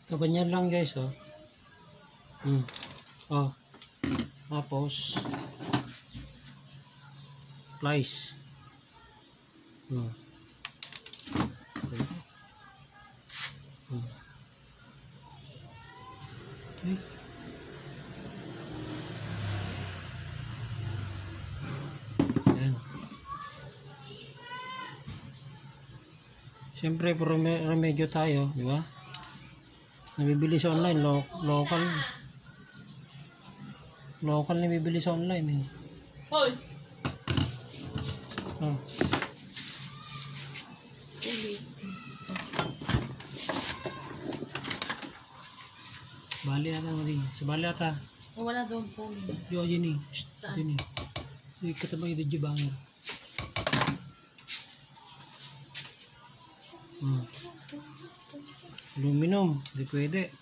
So, ganyan lang guys, oh. Oh. Tapos, plies. Okay. Ayan. Siyempre, remedyo tayo, di ba? Nabibili sa online, local nabibili sa online eh. Hoy! Oh. Bali ata mo din. Sa bali ata. Wala doon po. Yo, Jenny. Jenny. Hindi ka tabang ito jibanger. Aluminum. Hindi pwede.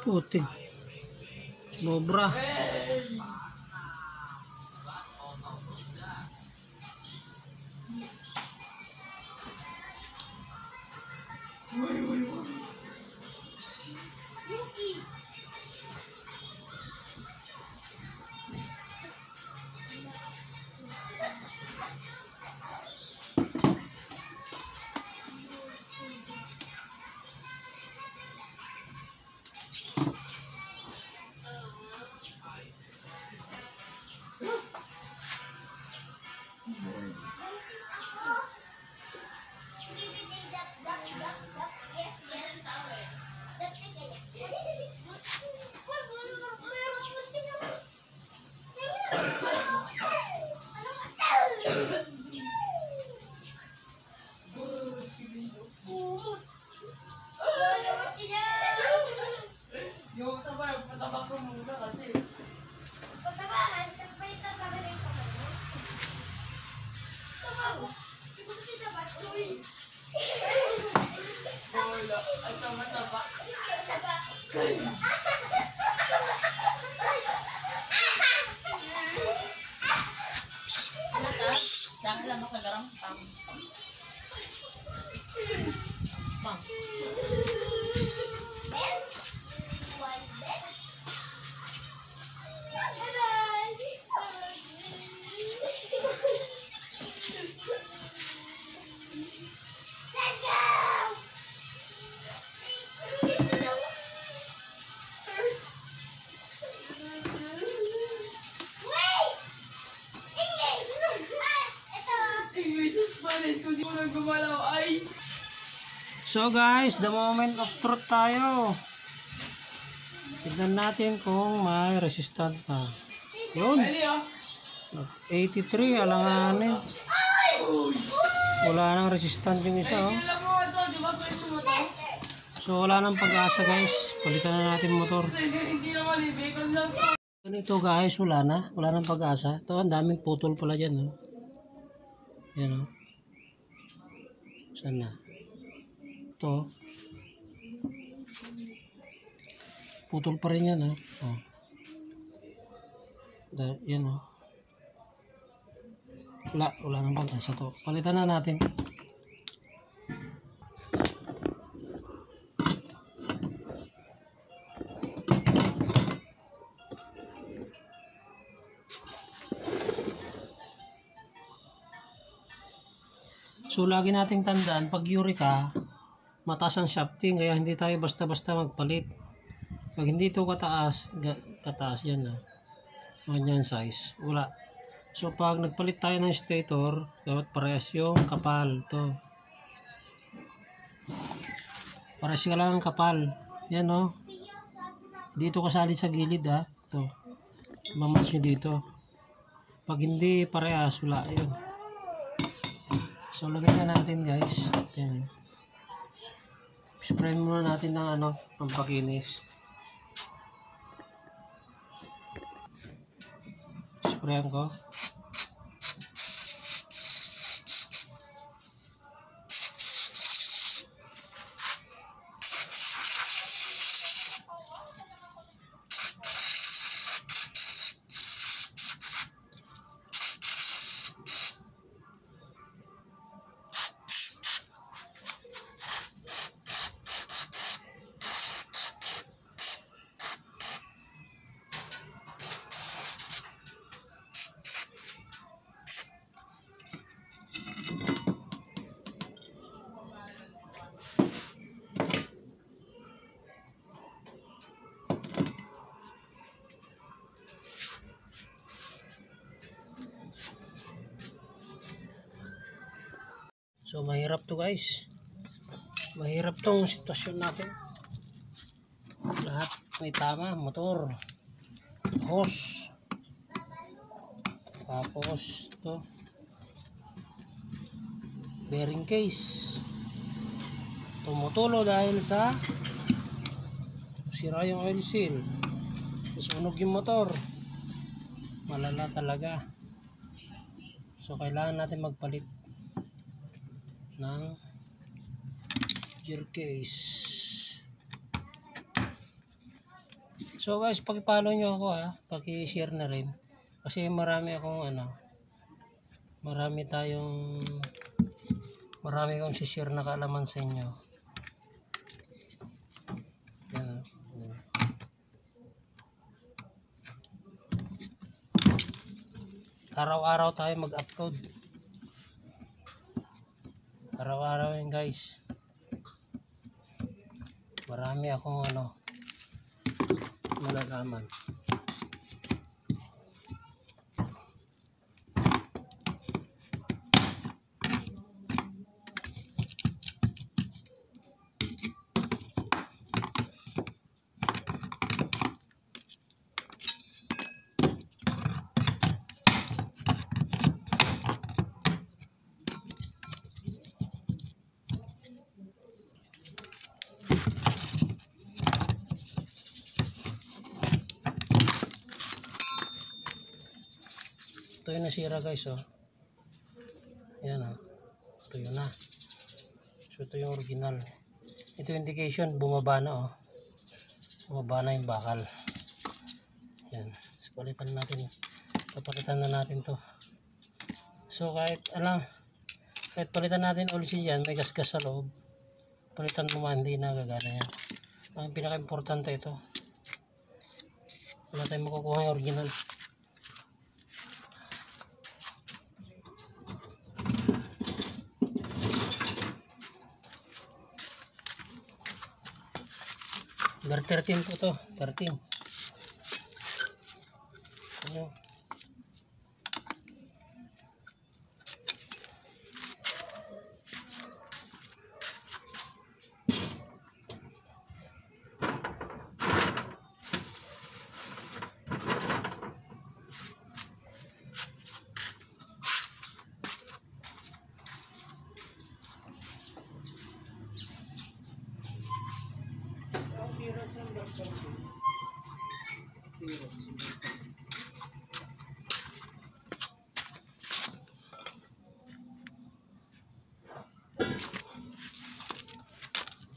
Putin. Sobra. Dahil lang makagarang pang. Pang. So guys, the moment of truth tayo. Tignan natin kung may resistant pa. Yun. 83, alanganin. Wala nang resistant yung isa, oh. So wala nang pag-asa guys. Palitan na natin motor. Ganito guys, wala nang pag-asa. Ito, ang daming putol pala dyan, oh. Yan, oh. Saan na? Ito. Putol pa rin yan, oh. Yan, oh. Wala nang pag-asa to. Palitan na natin. So lagi nating tandaan, pag Eureka, mataas ang shafting, kaya hindi tayo basta-basta magpalit. Pag hindi ito kataas yan na. Ganyan size, wala. So pag nagpalit tayo ng stator, dapat parehas yung kapal. Ito. Parehas ka lang ang kapal. Yan, oh. Dito kasali sa gilid, ha. Ito. Mamatch nyo dito. Pag hindi parehas, wala. Ayun. So lagyan na natin guys. Yan. Spray muna natin ng ano, pampakinis. Sprayan ko. So mahirap to guys. Mahirap tong sitwasyon natin. Lahat may tama, motor, hose, tapos to bearing case. Tumutulo dahil sa sira yung oil seal. Sunog yung motor. Malala talaga. So kailangan natin magpalit ng gear case. So guys, paki-follow nyo ako ha, paki-share na rin kasi marami akong marami kong share na kaalaman sa inyo. Yan. Araw-araw tayo mag-upload. Araw-araw yun guys. Marami akong malalaman. Ito yung nasira guys oh. Ayan oh. Ito yun na. So ito yung original. Ito yung indication bumaba na oh. Bumaba na yung bakal. Ayan. So palitan natin. Papalitan na natin to. So kahit palitan natin ulit yan, may gasgas sa loob. Palitan mo man, hindi na gagana yan. Ang pinaka-importante ito. Wala tayong makukuha yung original. Number 13 po to, 13. Ano?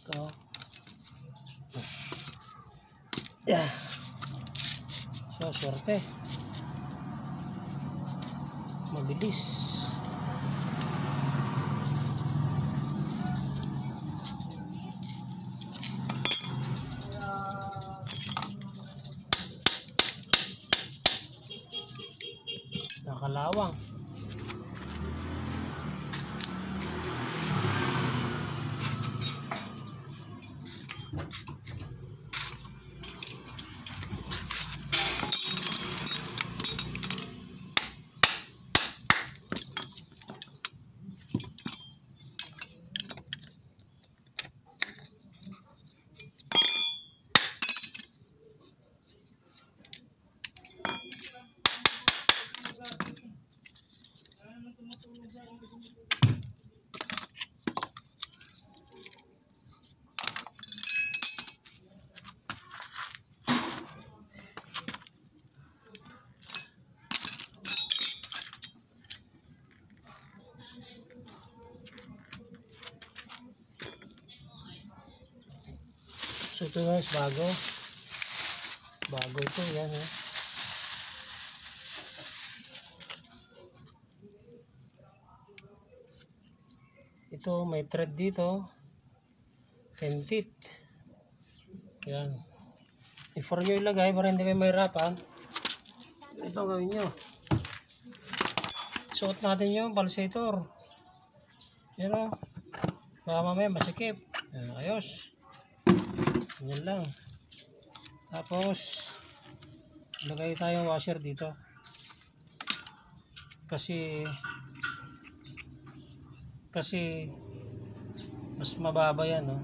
Ito. Yeah. So, swerte. Mabilis. Nakalawang. So ito guys, bago ito, yan eh. Ito may thread dito, 10 teeth. Yan. Before nyo ilagay para hindi kayo mahirapan, ito gawin nyo, suot natin yung pulsator. Yan o, baka mamaya masikip. Yan, ayos. Yan lang. Tapos lagay tayong washer dito kasi mas mababa yan, no?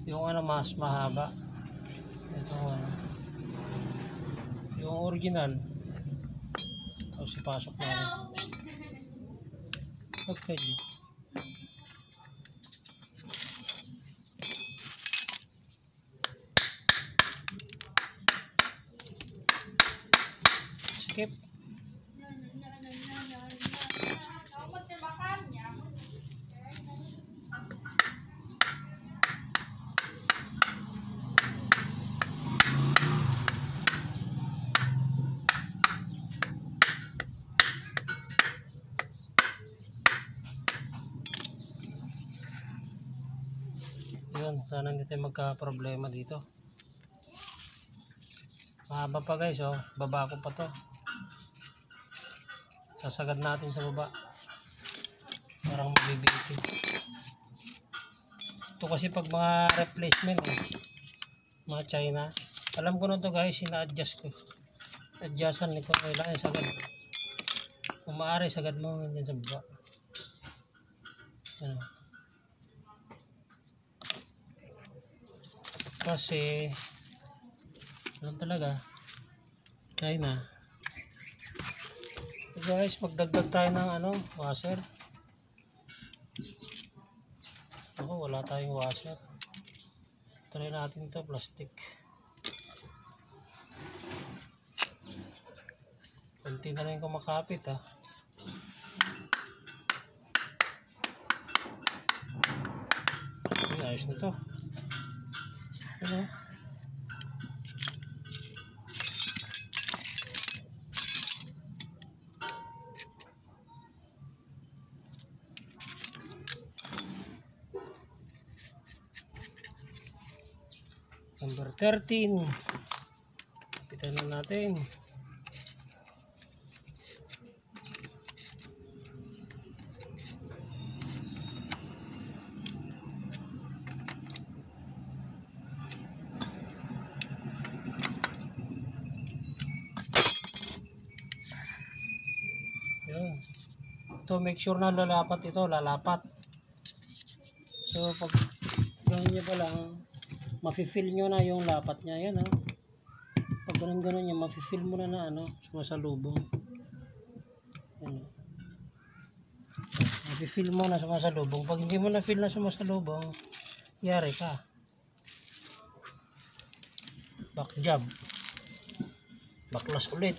Yung ano mas mahaba. Ito yung original. Tapos ipasok natin. Okay. Skip. Yun, sana hindi tayo magka-problema dito. Mahaba pa guys, oh. Baba ko pa to. Sasagad natin sa baba. Parang mabibitin. Ito kasi pag mga replacement, mga China. Alam ko na to guys, ina-adjust ko. Adjustan nito, kailangan sagad. Kung maaari, sagad mo dyan sa baba. Ano. Kasi ano talaga China. So guys, magdagdag tayo ng ano, washer. Ako, wala tayong washer. Try natin ito, plastic. Kunti na rin kumakapit, ha. Ay, ayos na to. Ano? Number 13. Pitan na natin. To make sure na lalapat ito, lalapat. So pag ganyan nyo pa lang, mafe-feel nyo na yung lapat nya. Yan, oh. Pag ganun-ganun nyo, mafe-feel mo na ano, sumasalubong. Yan, oh. Mafe-feel mo na sumasalubong. Pag hindi mo na feel na sumasalubong, yari ka. Back jab. Baklas ulit.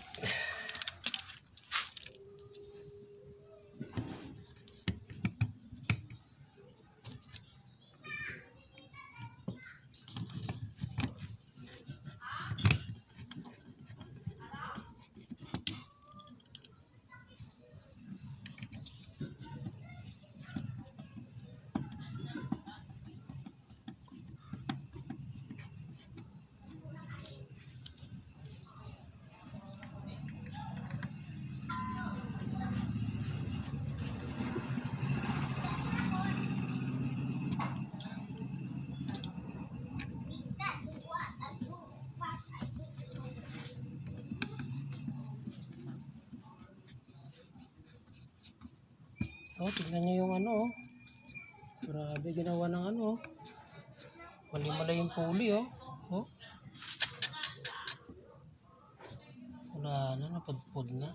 Oh, tignan nyo yung ano, oh. Grabe, ginawa ng ano, oh. Mali-mali yung puli, oh. Oh. Wala na, napudpud na.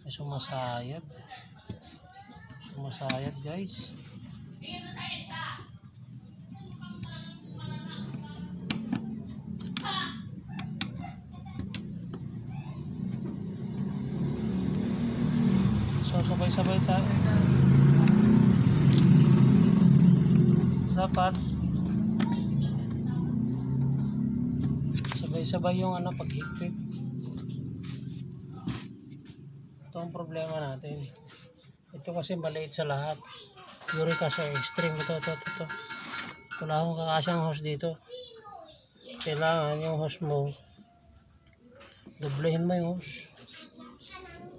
Ay, sumasayad. Sumasayad, guys. So sabay-sabay tayo. dapat sabay-sabay yung paghigpit. Ito ang problema natin. Ito kasi maliit sa lahat. Uric acid extreme. Ito. Wala akong kakasyang hose dito. Kailangan yung hose mo, doblehin mo yung hose.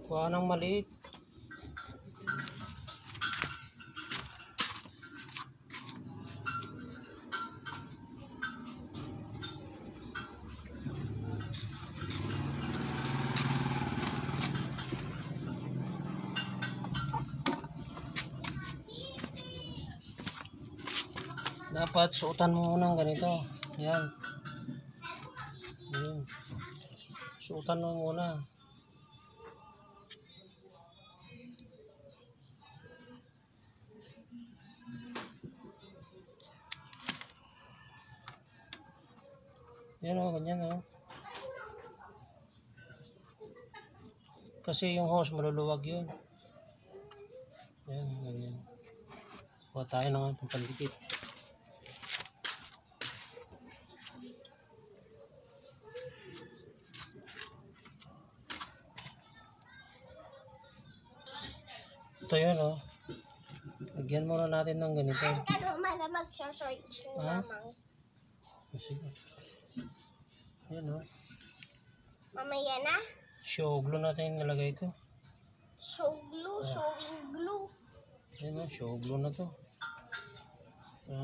Kuha ng maliit. Dapat suotan mo muna ng ganito. Yan. Yan. Suotan mo muna. Yan o, ganyan o. Kasi yung hose maluluwag yun. Yan, ganyan. Kuha tayo ng pampandikit. Ito yun o. Lagyan muna natin ng ganito. Ano man na mag-search ni Ha? Mamang. Sige. Yan o. Mamaya na. Show glue natin yung nilagay ko. Show glue, showing glue. Yan o, show glue na to.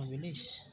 Bilis.